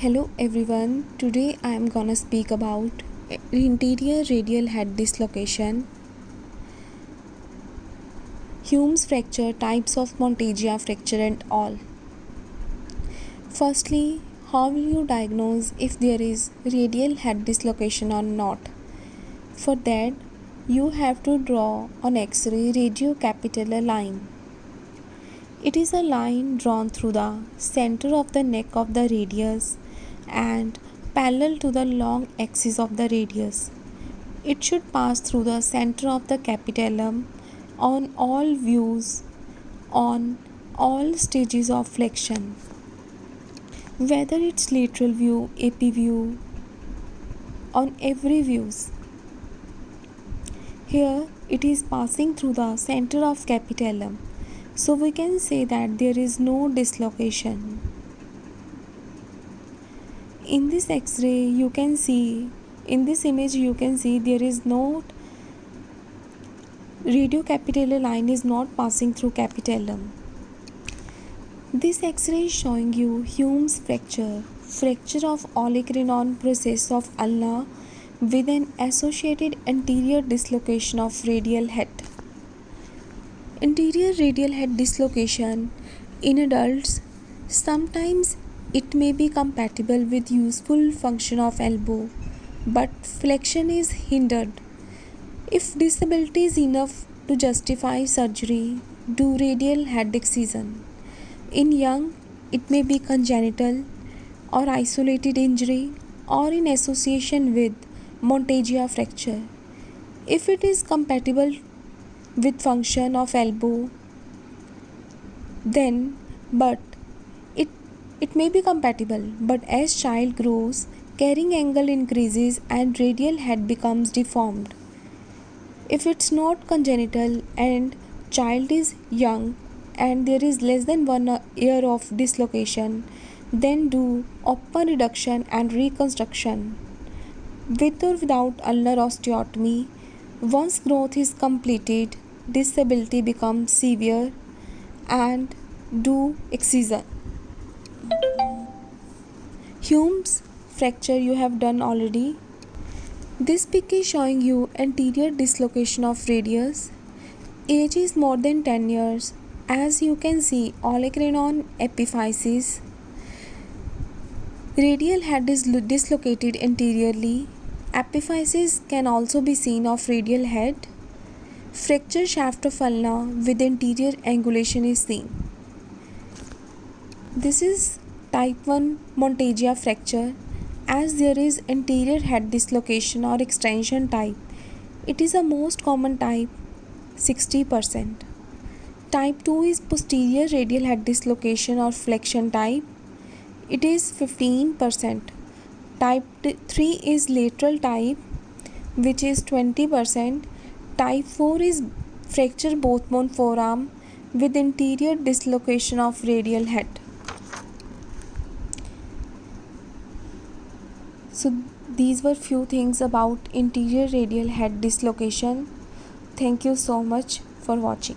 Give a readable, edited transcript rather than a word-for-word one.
Hello everyone, today I am gonna speak about anterior radial head dislocation, Hume's fracture, types of Monteggia fracture and all. Firstly, how will you diagnose if there is radial head dislocation or not? For that, you have to draw on X-ray radiocapitellar line. It is a line drawn through the center of the neck of the radius and parallel to the long axis of the radius. It should pass through the center of the capitellum on all views on all stages of flexion, whether it's lateral view, AP view, on every views. Here it is passing through the center of capitellum, so we can say that there is no dislocation. In this X-ray you can see, in this image you can see there is no radiocapitellar line is not passing through capitellum. This X-ray is showing you Hume's fracture of olecranon process of ulna with an associated anterior dislocation of radial head. Anterior radial head dislocation in adults, sometimes it may be compatible with useful function of elbow, but flexion is hindered. If disability is enough to justify surgery, do radial head excision. In young, it may be congenital or isolated injury or in association with Monteggia fracture. If it is compatible with function of elbow, then it may be compatible, but as child grows, carrying angle increases and radial head becomes deformed. If it's not congenital and child is young and there is less than 1 year of dislocation, then do open reduction and reconstruction. With or without ulnar osteotomy, once growth is completed, disability becomes severe and do excision. Hume's fracture you have done already. This pic is showing you anterior dislocation of radius. Age is more than 10 years. As you can see, olecranon epiphysis. Radial head is dislocated anteriorly. Epiphysis can also be seen of radial head. Fracture shaft of ulna with anterior angulation is seen. This is type 1 Monteggia fracture. As there is anterior head dislocation or extension type, it is a most common type, 60%. Type 2 is posterior radial head dislocation or flexion type. It is 15%. Type 3 is lateral type, which is 20%. Type 4 is fracture both bone forearm with anterior dislocation of radial head. So these were few things about anterior radial head dislocation. Thank you so much for watching.